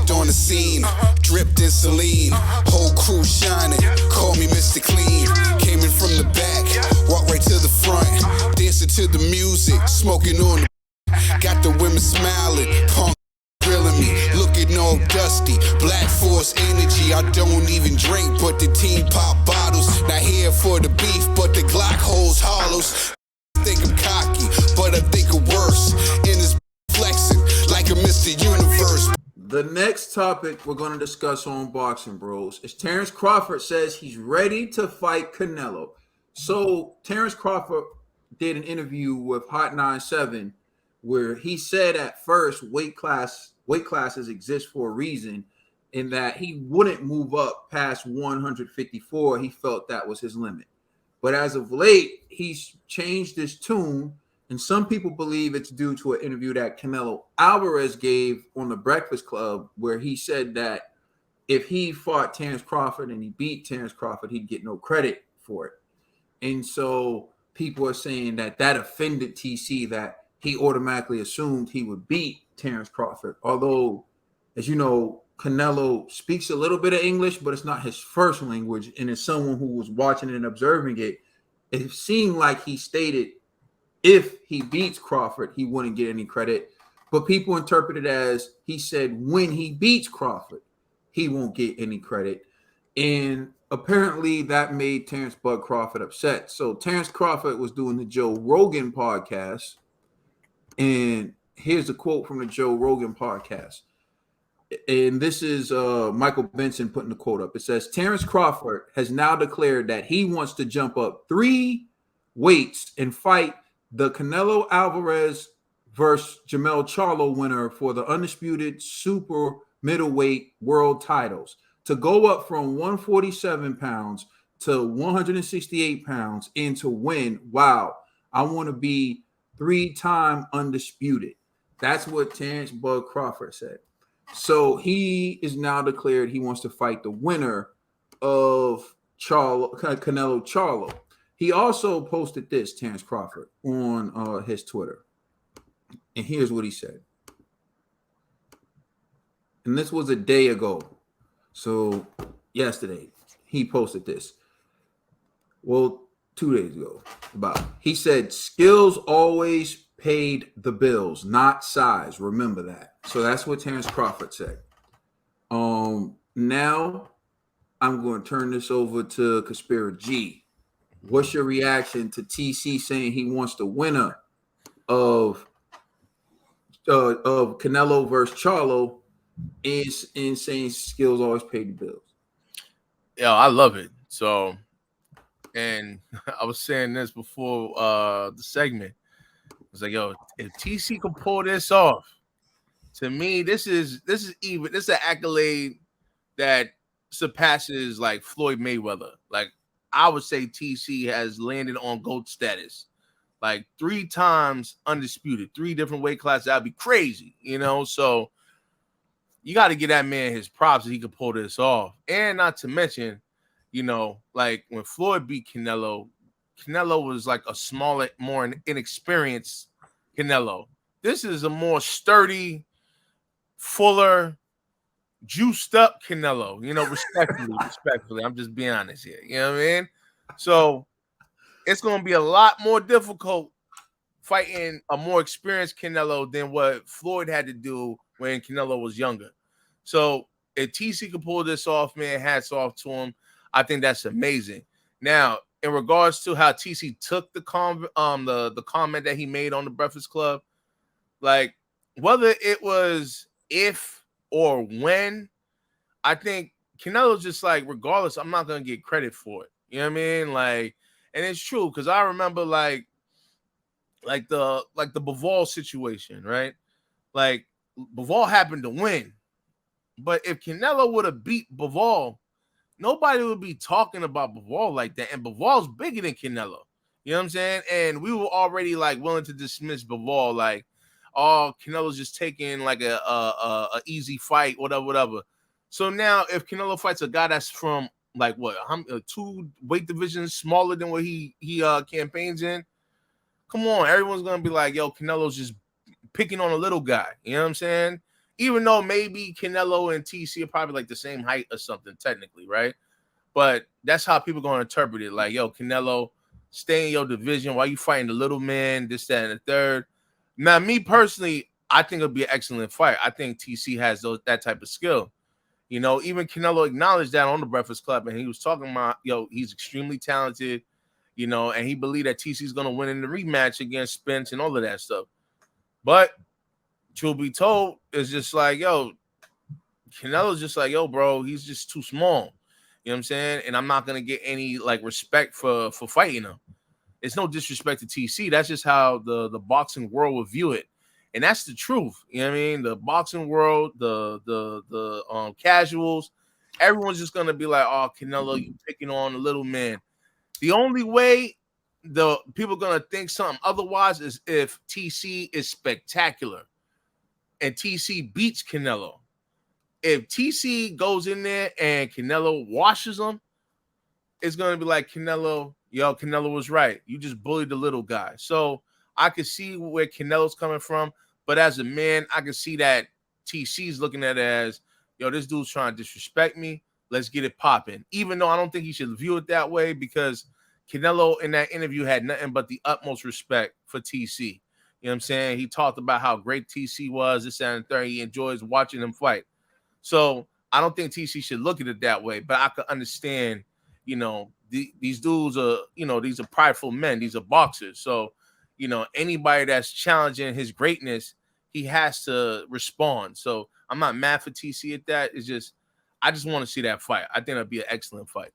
Stepped on the scene, dripped in saline. Whole crew shining, call me Mr. Clean. Came in from the back, walked right to the front. Dancing to the music, smoking on the. Got the women smiling, punk grilling me. Looking all dusty, black force energy. I don't even drink, but the team pop bottles. Not here for the beef, but the Glock holds hollows. Think I'm cocky, but I think I'm worse. In this flexing like a Mr. Universe. The next topic we're going to discuss on Boxing Bros is Terence Crawford says he's ready to fight Canelo. So Terence Crawford did an interview with Hot 97 where he said at first weight classes exist for a reason, in that he wouldn't move up past 154. He felt that was his limit. But as of late, he's changed his tune, and some people believe it's due to an interview that Canelo Alvarez gave on the Breakfast Club, where he said that if he fought Terence Crawford and he beat Terence Crawford, he'd get no credit for it. And so people are saying that offended TC, that he automatically assumed he would beat Terence Crawford. Although, as you know, Canelo speaks a little bit of English, but it's not his first language. And as someone who was watching and observing it, it seemed like he stated if he beats Crawford, he wouldn't get any credit. But people interpret it as he said when he beats Crawford, he won't get any credit. And apparently that made Terence Bud Crawford upset. So Terence Crawford was doing the Joe Rogan podcast. And here's a quote from the Joe Rogan podcast. And this is Michael Benson putting the quote up. It says, Terence Crawford has now declared that he wants to jump up 3 weights and fight the Canelo Alvarez versus Jermell Charlo winner for the undisputed super middleweight world titles, to go up from 147 pounds to 168 pounds and to win. Wow, I want to be 3-time undisputed. That's what Terence Bud Crawford said. So he is now declared he wants to fight the winner of Canelo Charlo. He also posted this, Terence Crawford, on his Twitter. And here's what he said. And this was a day ago. So yesterday, he posted this. Well, 2 days ago. He said, skills always paid the bills, not size. Remember that. So that's what Terence Crawford said. Now I'm going to turn this over to Conspiracy G. What's your reaction to TC saying he wants the winner of Canelo versus Charlo in saying skills always pay the bills? Yeah, I love it. So, and I was saying this before the segment. I was like, yo, if TC can pull this off, to me, this is an accolade that surpasses like Floyd Mayweather. Like, I would say TC has landed on GOAT status. Like 3 times undisputed, 3 different weight classes. That'd be crazy, you know? So you got to give that man his props that he could pull this off. And not to mention, you know, like when Floyd beat Canelo was like a smaller, more inexperienced Canelo. This is a more sturdy, fuller, juiced up Canelo, you know, respectfully. I'm just being honest here. You know what I mean? So it's going to be a lot more difficult fighting a more experienced Canelo than what Floyd had to do when Canelo was younger. So if TC can pull this off, man, hats off to him. I think that's amazing. Now, in regards to how TC took the comment that he made on the Breakfast Club, like whether it was if or when, I think Canelo's just like, regardless, I'm not gonna get credit for it. You know what I mean? Like, and it's true because I remember like the Bivol situation, right? Like Bivol happened to win, but if Canelo would have beat Bivol, nobody would be talking about Bivol like that. And Bivol's bigger than Canelo. You know what I'm saying? And we were already like willing to dismiss Bivol, like, oh, Canelo's just taking like a easy fight, whatever. So now if Canelo fights a guy that's from like what, 2 weight divisions smaller than what he campaigns in, come on, everyone's gonna be like, yo, Canelo's just picking on a little guy. You know what I'm saying? even though maybe Canelo and TC are probably like the same height or something, technically, right? But that's how people gonna interpret it. Like, yo, Canelo, stay in your division. Why you fighting the little man? This, that, and the third. Now, me personally, I think it'll be an excellent fight. I think TC has that type of skill. You know, even Canelo acknowledged that on the Breakfast Club, and he was talking about, yo, he's extremely talented, you know, and he believed that TC's gonna win in the rematch against Spence and all of that stuff. But truth be told, it's just like, yo, Canelo's just like, yo, bro, he's just too small. You know what I'm saying? And I'm not gonna get any like respect for fighting him. It's no disrespect to TC. That's just how the boxing world will view it. And that's the truth. You know what I mean? The boxing world, the casuals, everyone's just gonna be like, oh, Canelo, you picking on a little man. The only way the people are gonna think something otherwise is if TC is spectacular and TC beats Canelo. If TC goes in there and Canelo washes him, it's gonna be like, Canelo, yo, Canelo was right. You just bullied the little guy. So I can see where Canelo's coming from, but as a man, I can see that TC's looking at it as, yo, this dude's trying to disrespect me. Let's get it popping. Even though I don't think he should view it that way, because Canelo in that interview had nothing but the utmost respect for TC. You know what I'm saying? He talked about how great TC was, this and the third. He enjoys watching him fight. So I don't think TC should look at it that way, but I could understand, you know, these dudes are, you know, these are prideful men. These are boxers. So, you know, anybody that's challenging his greatness, he has to respond. So I'm not mad for TC at that. It's just, I just want to see that fight. I think it'll be an excellent fight.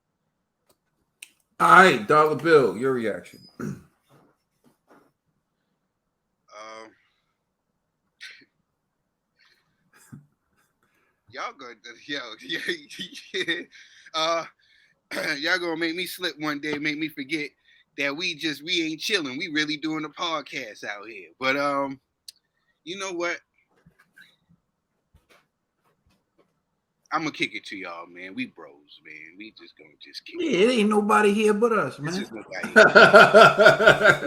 All right, Dollar Bill, your reaction. Y'all gonna y'all gonna make me slip one day, make me forget that we ain't chilling. We really doing a podcast out here. But you know what? I'm gonna kick it to y'all, man. We bros, man. We just gonna kick it. Yeah, it ain't nobody here but us, man.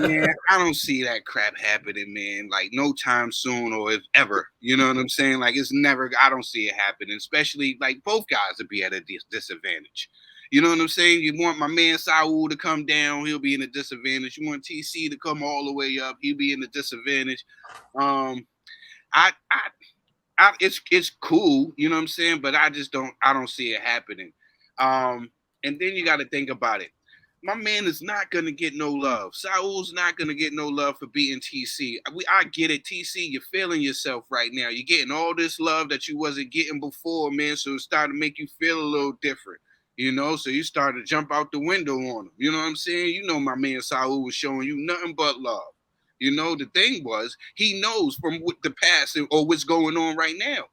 Man, I don't see that crap happening, man. Like no time soon, or if ever. You know what I'm saying? Like it's never. I don't see it happening. Especially like both guys to be at a disadvantage. You know what I'm saying? You want my man Saul to come down, he'll be in a disadvantage. You want TC to come all the way up, he'll be in a disadvantage. It's cool, you know what I'm saying? But I don't see it happening. And then you got to think about it. My man is not gonna get no love. Saul's not gonna get no love for beating TC. I get it, TC. You're feeling yourself right now. You're getting all this love that you wasn't getting before, man. So it started to make you feel a little different, you know. So you started to jump out the window on him. You know what I'm saying? You know, my man Saul was showing you nothing but love. You know, the thing was, he knows from what the past or what's going on right now.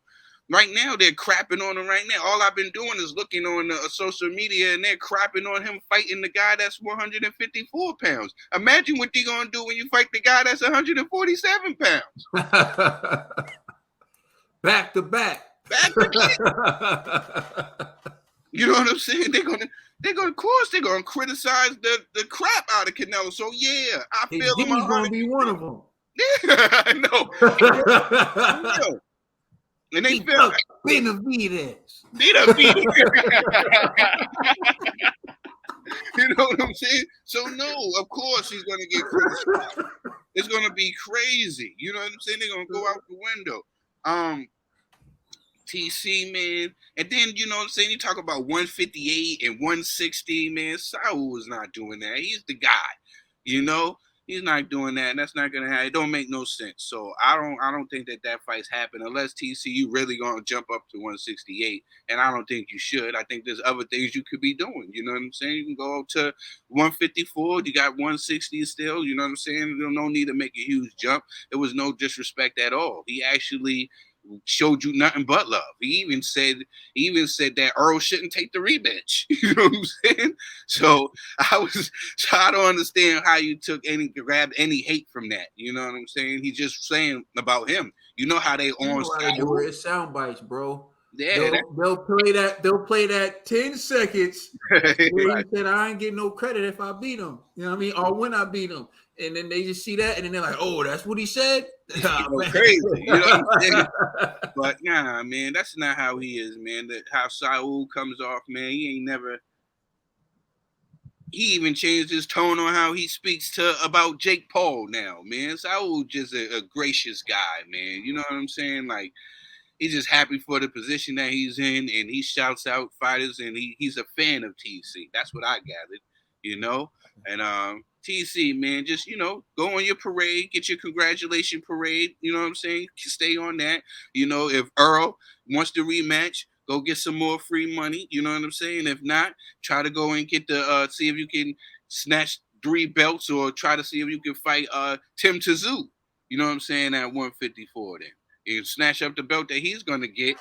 Right now, they're crapping on him right now. All I've been doing is looking on social media, and they're crapping on him fighting the guy that's 154 pounds. Imagine what they're going to do when you fight the guy that's 147 pounds. Back to back. Back to back. You know what I'm saying? They're gonna criticize the crap out of Canelo. So yeah, I feel he's gonna be one of them. Yeah, I know. And they feel Benavides. You know what I'm saying? So no, of course he's gonna get criticized. It's gonna be crazy. You know what I'm saying? They're gonna go out the window. TC, man. And then, you know what I'm saying? You talk about 158 and 160, man. Saul is not doing that. He's the guy, you know? He's not doing that. And that's not going to happen. It don't make no sense. So I don't think that fight's happen unless TC, you really going to jump up to 168. And I don't think you should. I think there's other things you could be doing. You know what I'm saying? You can go up to 154. You got 160 still. You know what I'm saying? There's no need to make a huge jump. There was no disrespect at all. He actually showed you nothing but love. He even said that Earl shouldn't take the rematch. You know what I'm saying? So I don't understand how you grabbed any hate from that. You know what I'm saying? He's just saying about him. You know how they on It's sound bites, bro. Yeah, They'll play that. They'll play that 10 seconds where he said, "I ain't getting no credit if I beat him." You know what I mean? Or when I beat him, and then they just see that, and then they're like, "Oh, that's what he said." you know, crazy. You know what I'm saying? But nah, man, that's not how he is, man. That how Saul comes off, man. He ain't never. He even changed his tone on how he speaks to about Jake Paul now, man. Saul just a gracious guy, man. You know what I'm saying? Like he's just happy for the position that he's in, and he shouts out fighters, and he's a fan of TC. That's what I gathered, you know. And TC, man, just go on your parade, get your congratulation parade. You know what I'm saying? Stay on that. You know, if Earl wants to rematch, go get some more free money. You know what I'm saying? If not, try to go and get the see if you can snatch 3 belts, or try to see if you can fight Tim Tszyu. You know what I'm saying? At 154 then. You can snatch up the belt that he's going to get,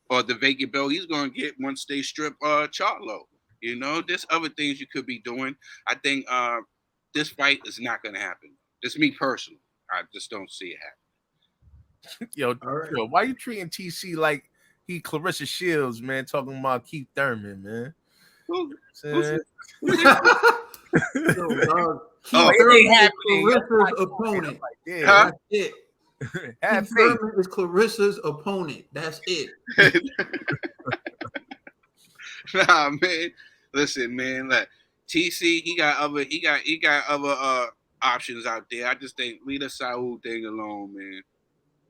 or the vacant belt he's going to get once they strip Charlo. You know, there's other things you could be doing. I think this fight is not going to happen. Just me personally. I just don't see it happen. Yo, right. yo, why you treating TC like he Clarissa Shields, man, talking about Keith Thurman, man? Who's Yo, dog, Oh, Keith it ain't Thurman is happening. Clarissa's opponent. Yeah, Huh? That's it. have Keith faith. Thurman is Clarissa's opponent. That's it. Nah, man. Listen, man. Like TC, he got other options out there. I just think leave the Saul thing alone, man.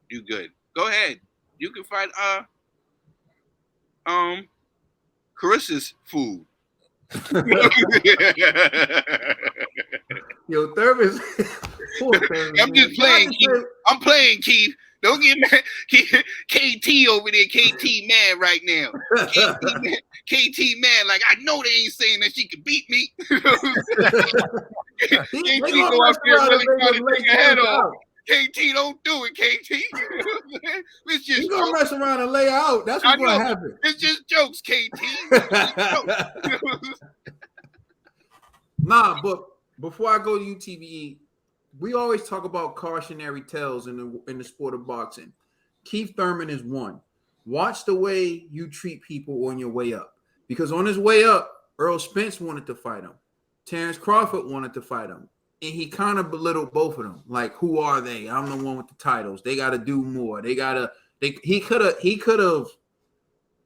You good? Go ahead. You can fight Carissa's food. Yo, Thurman's poor Thurman. I'm just playing, Keith. I'm playing, Keith. Don't get mad. KT over there, KT mad right now. KT mad, like I know they ain't saying that she can beat me. KT go up there really trying to take her head off. KT, don't do it, KT. It's just He's gonna mess around and lay out. That's what's gonna happen. It's just jokes, KT. Nah, but before I go to UTBE, we always talk about cautionary tales in the sport of boxing. Keith Thurman is one. Watch the way you treat people on your way up. Because on his way up, Earl Spence wanted to fight him. Terence Crawford wanted to fight him. And he kind of belittled both of them. Like, who are they? I'm the one with the titles. They got to do more. He could have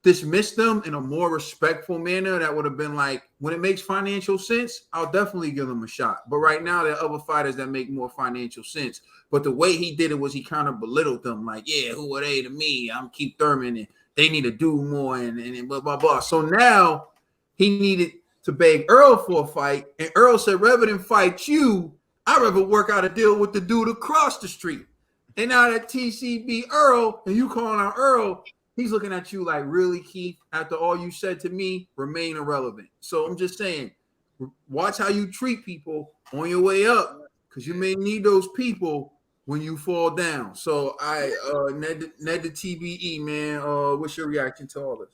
dismissed them in a more respectful manner. That would have been like, when it makes financial sense, I'll definitely give them a shot. But right now, there are other fighters that make more financial sense. But the way he did it was he kind of belittled them. Like, yeah, who are they to me? I'm Keith Thurman, and they need to do more, and blah, blah, blah. So now he needed to beg Earl for a fight. And Earl said, rather than fight you, I'd rather work out a deal with the dude across the street. And now that TC beat Earl, and you calling out Earl, he's looking at you like, really, Keith? After all you said to me, remain irrelevant. So I'm just saying, watch how you treat people on your way up, because you may need those people when you fall down. So Ned the TBE, man, what's your reaction to all this?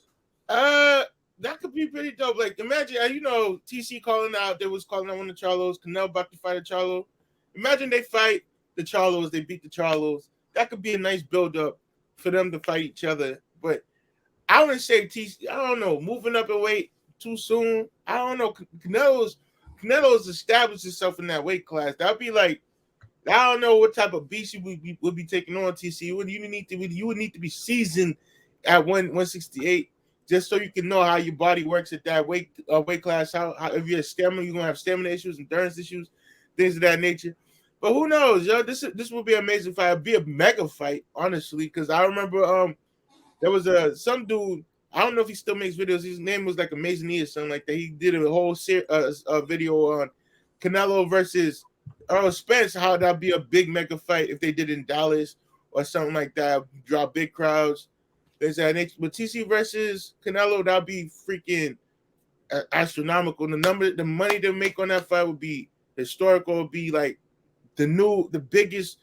That could be pretty dope. Like, imagine, TC calling out. They was calling out one of the Charlos. Canelo about to fight a Charlo. Imagine they fight the Charlos. They beat the Charlos. That could be a nice build-up for them to fight each other. But I wouldn't say TC. I don't know. Moving up in weight too soon. I don't know. Canelo's established himself in that weight class. That'd be like, I don't know what type of beast you would be taking on, TC. You would need to be seasoned at 168. Just so you can know how your body works at that weight class. How if you have stamina, you're gonna have stamina issues, endurance issues, things of that nature. But who knows, yo? This will be an amazing fight. It'll be a mega fight, honestly. Because I remember there was some dude. I don't know if he still makes videos. His name was like Amazing E or something like that. He did a whole video on Canelo versus Earl Spence. How that'd be a big mega fight if they did it in Dallas or something like that. Draw big crowds. But TC versus Canelo, that'd be freaking astronomical. The money they make on that fight would be historical. It would be like the biggest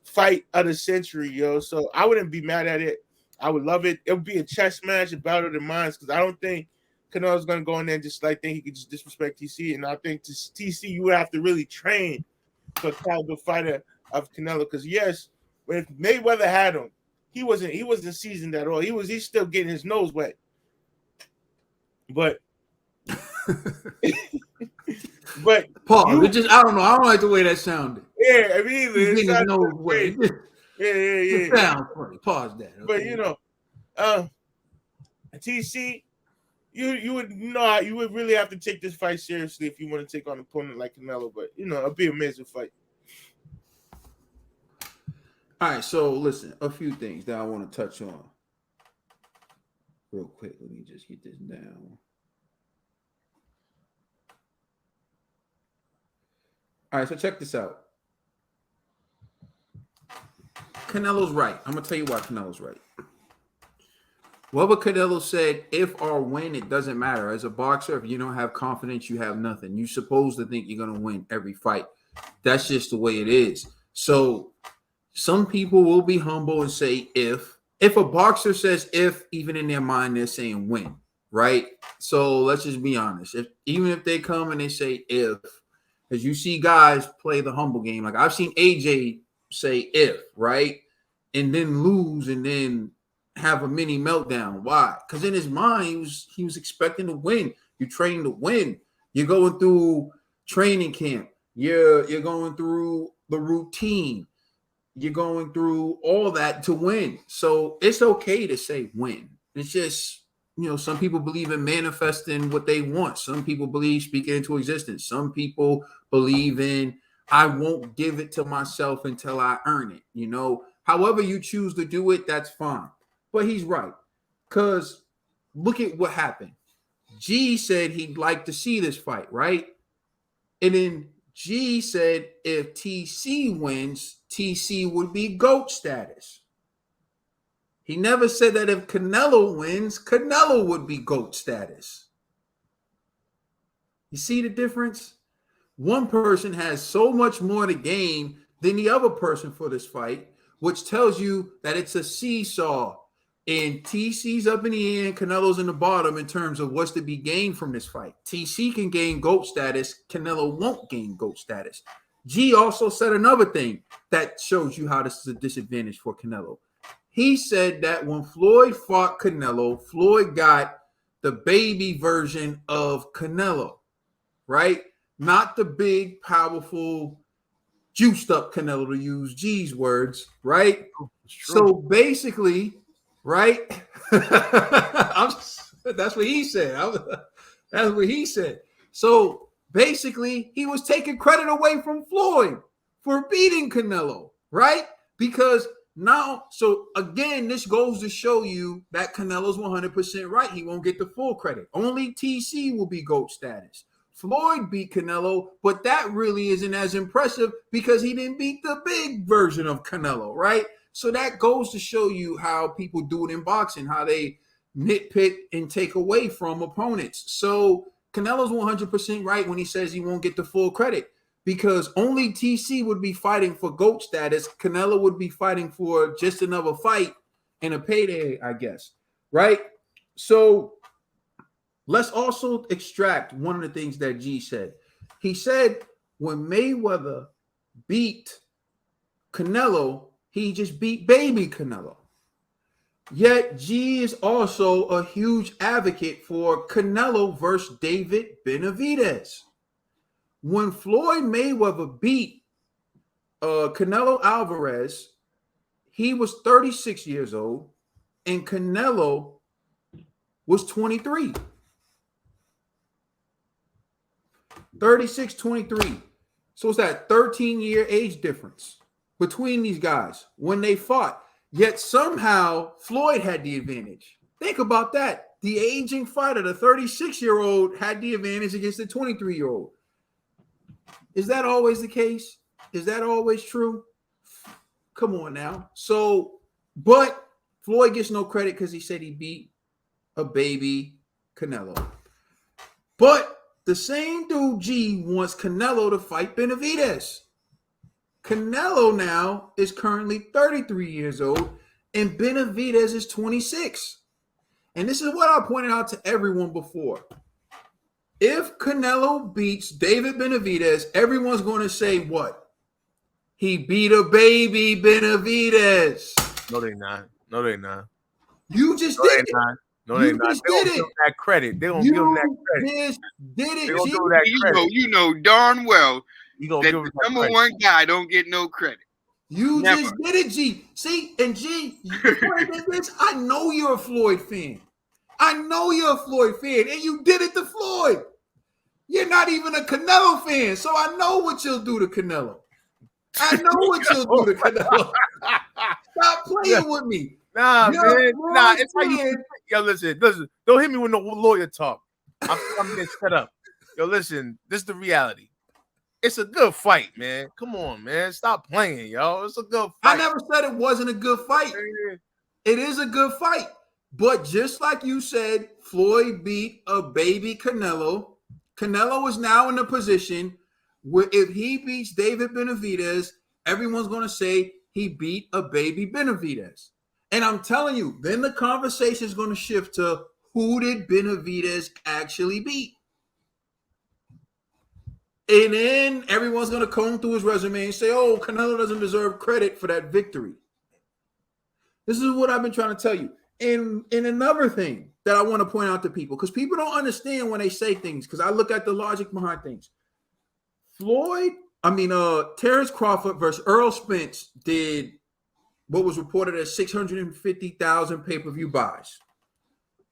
fight of the century, yo. So I wouldn't be mad at it. I would love it. It would be a chess match, a battle of the minds, because I don't think Canelo's gonna go in there and just like think he could just disrespect TC. And I think TC, you would have to really train for a caliber fighter of Canelo. Because yes, if Mayweather had him, he wasn't seasoned at all. He's still getting his nose wet. But Pause. I don't know. I don't like the way that sounded. Yeah, I mean, He's getting his nose wet. Yeah. It sounds funny. Pause that. Okay? But TC, you would really have to take this fight seriously if you want to take on an opponent like Canelo. But it'll be a amazing fight. All right, so listen, a few things that I want to touch on real quick. Let me just get this down. All right, so check this out. Canelo's right. I'm going to tell you why Canelo's right. What Canelo said, if or when, it doesn't matter. As a boxer, if you don't have confidence, you have nothing. You're supposed to think you're going to win every fight. That's just the way it is. So some people will be humble and say if. If a boxer says if, even in their mind, they're saying when, right? So let's just be honest. Even if they come and they say if, as you see guys play the humble game, like I've seen AJ say if, right? And then lose and then have a mini meltdown. Why? Because in his mind, he was expecting to win. You're training to win. You're going through training camp. You're going through the routine. You're going through all that to win. So it's okay to say win. It's just, some people believe in manifesting what they want. Some people believe speaking into existence. Some people believe in I won't give it to myself until I earn it. However you choose to do it, that's fine. But he's right. Because look at what happened. G said he'd like to see this fight, right? And then G said if TC wins, TC would be GOAT status. He never said that if Canelo wins, Canelo would be GOAT status. You see the difference? One person has so much more to gain than the other person for this fight, which tells you that it's a seesaw. And TC's up in the air and Canelo's in the bottom in terms of what's to be gained from this fight. TC can gain GOAT status. Canelo won't gain GOAT status. G also said another thing that shows you how this is a disadvantage for Canelo. He said that when Floyd fought Canelo, Floyd got the baby version of Canelo, right? Not the big, powerful, juiced up Canelo, to use G's words, right? So basically, right? That's what he said. That's what he said. So basically, he was taking credit away from Floyd for beating Canelo, right? Because now, so again, this goes to show you that Canelo's 100% right. He won't get the full credit. Only TC will be GOAT status. Floyd beat Canelo, but that really isn't as impressive because he didn't beat the big version of Canelo, right? So that goes to show you how people do it in boxing, how they nitpick and take away from opponents. So Canelo's 100% right when he says he won't get the full credit because only TC would be fighting for GOAT status. Canelo would be fighting for just another fight and a payday, I guess, right? So let's also extract one of the things that G said. He said when Mayweather beat Canelo, he just beat baby Canelo. Yet G is also a huge advocate for Canelo versus David Benavidez. When Floyd Mayweather beat Canelo Alvarez, he was 36 years old and Canelo was 23. 36, 23. So it's that 13-year age difference between these guys when they fought. Yet somehow Floyd had the advantage. Think about that. The aging fighter, the 36-year-old, had the advantage against the 23-year-old. Is that always the case? Is that always true? Come on now. So, but Floyd gets no credit because he said he beat a baby Canelo. But the same dude G wants Canelo to fight Benavidez. Canelo now is currently 33 years old and Benavidez is 26. And this is what I pointed out to everyone before. If Canelo beats David Benavidez, everyone's going to say what? He beat a baby Benavidez. No, they're not. No, they not. You just No, did they it. not. No, You they not. just They don't did give it. them that credit. They don't give them that You credit. just did They it, don't G. give them that credit. You know darn well You gonna that give them the that number credit. one guy don't get no credit. You Never. just did it, G. See, and G, the funny thing is, I know you're a Floyd fan. I know you're a Floyd fan, and you did it to Floyd. You're not even a Canelo fan, so I know what you'll do to Canelo. I know what you'll do to Canelo. Stop playing with me. Nah, You're man. a Floyd Nah, it's like you. fan. Yo, listen. Don't hit me with no lawyer talk. I'm getting set up. Yo, listen. This is the reality. It's a good fight, man. Come on, man. Stop playing, yo. It's a good fight. I never said it wasn't a good fight. It is a good fight. But just like you said, Floyd beat a baby Canelo. Canelo is now in a position where if he beats David Benavidez, everyone's going to say he beat a baby Benavidez. And I'm telling you, then the conversation is going to shift to who did Benavidez actually beat? And then everyone's going to comb through his resume and say, oh, Canelo doesn't deserve credit for that victory. This is what I've been trying to tell you. And another thing that I want to point out to people, because people don't understand when they say things, because I look at the logic behind things. Terence Crawford versus Earl Spence did what was reported as 650,000 pay-per-view buys.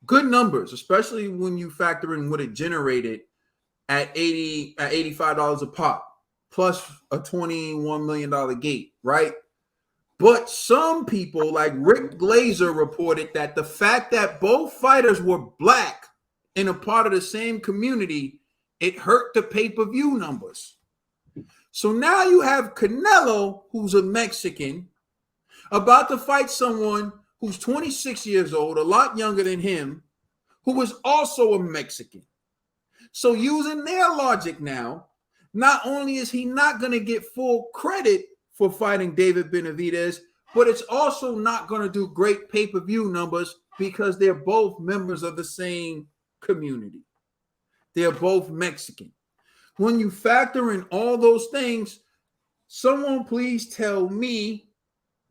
Good numbers, especially when you factor in what it generated at $85 a pop, plus a $21 million gate, right? But some people, like Rick Glazer, reported that the fact that both fighters were black and a part of the same community, it hurt the pay-per-view numbers. So now you have Canelo, who's a Mexican, about to fight someone who's 26 years old, a lot younger than him, who is also a Mexican. So using their logic now, not only is he not going to get full credit for fighting David Benavidez, but it's also not going to do great pay-per-view numbers because they're both members of the same community. They're both Mexican. When you factor in all those things, someone please tell me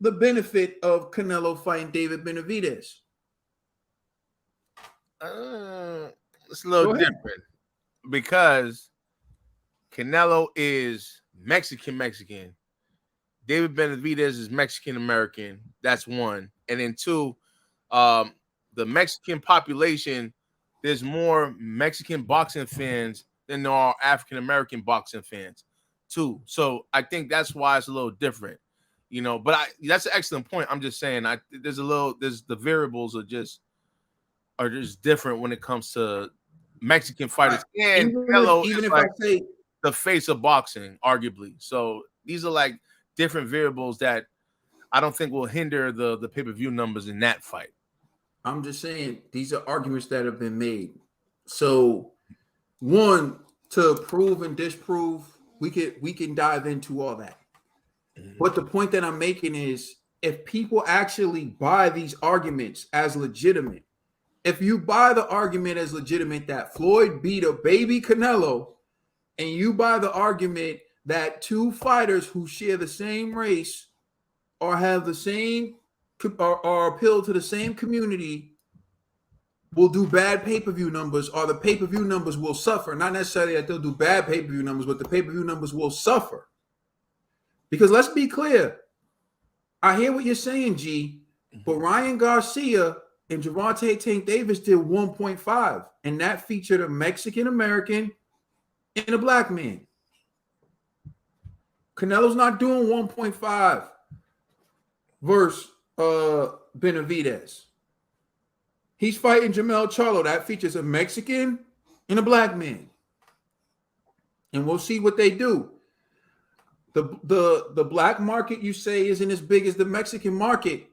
the benefit of Canelo fighting David Benavidez. It's a little different because Canelo is Mexican. David Benavidez is Mexican American. That's one. And then two, the Mexican population, there's more Mexican boxing fans than there are African American boxing fans, too. So I think that's why it's a little different, you know. But that's an excellent point. I'm just saying, there's the variables are just different when it comes to Mexican fighters. And Canelo is like the face of boxing, arguably. So these are like different variables that I don't think will hinder the pay-per-view numbers in that fight. I'm just saying these are arguments that have been made. So one, to prove and disprove, we can dive into all that. Mm-hmm. But the point that I'm making is if people actually buy these arguments as legitimate, if you buy the argument as legitimate that Floyd beat a baby Canelo, and you buy the argument that two fighters who share the same race or have the same or appeal to the same community will do bad pay-per-view numbers, or the pay-per-view numbers will suffer. Not necessarily that they'll do bad pay-per-view numbers, but the pay-per-view numbers will suffer. Because let's be clear. I hear what you're saying, G, but Ryan Garcia and Gervonta Tank Davis did 1.5, and that featured a Mexican-American and a black man. Canelo's not doing 1.5 versus Benavidez. He's fighting Jermell Charlo. That features a Mexican and a black man. And we'll see what they do. The black market, you say, isn't as big as the Mexican market,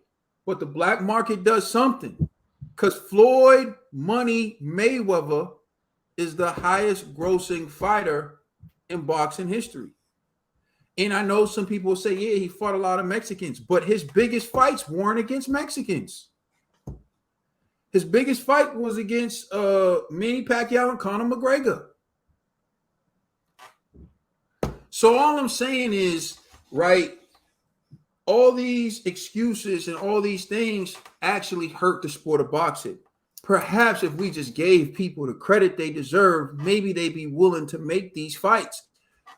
but the black market does something. Because Floyd Money Mayweather is the highest grossing fighter in boxing history. And I know some people say, yeah, he fought a lot of Mexicans, but his biggest fights weren't against Mexicans. His biggest fight was against Manny Pacquiao and Conor McGregor. So all I'm saying is, right, all these excuses and all these things actually hurt the sport of boxing. Perhaps if we just gave people the credit they deserve, maybe they'd be willing to make these fights.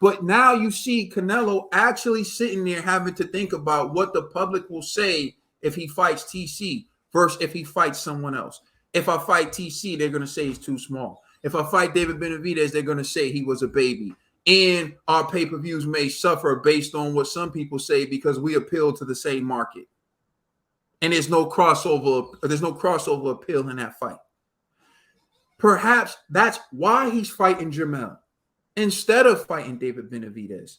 But now you see Canelo actually sitting there having to think about what the public will say if he fights TC versus if he fights someone else. If I fight TC, they're going to say he's too small. If I fight David Benavidez, they're going to say he was a baby. And our pay-per-views may suffer based on what some people say because we appeal to the same market. And there's no crossover appeal in that fight. Perhaps that's why he's fighting Jamel instead of fighting David Benavidez.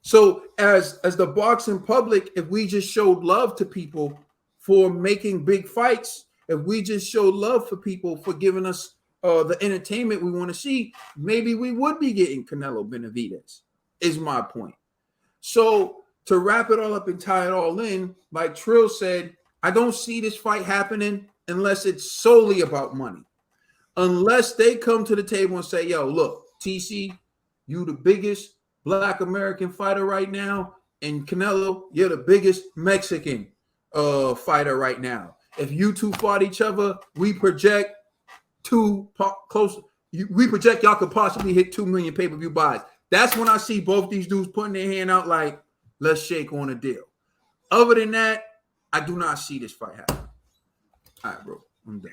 So as the boxing public, if we just showed love to people for making big fights, if we just showed love for people for giving us the entertainment we want to see, maybe we would be getting Canelo Benavidez, is my point. So to wrap it all up and tie it all in, like Trill said, I don't see this fight happening unless it's solely about money. Unless they come to the table and say, yo, look, TC, you the biggest Black American fighter right now, and Canelo, you're the biggest Mexican fighter right now. If you two fought each other, we project we project y'all could possibly hit 2 million pay-per-view buys. That's when I see both these dudes putting their hand out like, let's shake on a deal. Other than that, I do not see this fight happen. All right, bro. I'm done.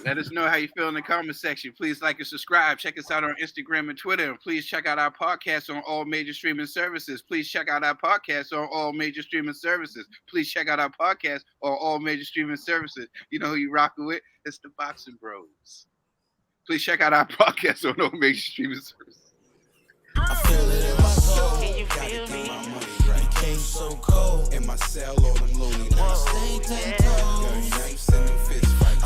Let us know how you feel in the comment section. Please like and subscribe. Check us out on Instagram and Twitter. And please check out our podcast on all major streaming services. Please check out our podcast on all major streaming services. Please check out our podcast on all major streaming services. You know who you rocking with? It's the Boxing Bros. Please check out our podcast on all major streaming services. I feel it in my soul. Can you Gotta feel get me? my money right. Came so cold in my cell, all them lonely nights. Stay 10 toes. Got knives and them fists.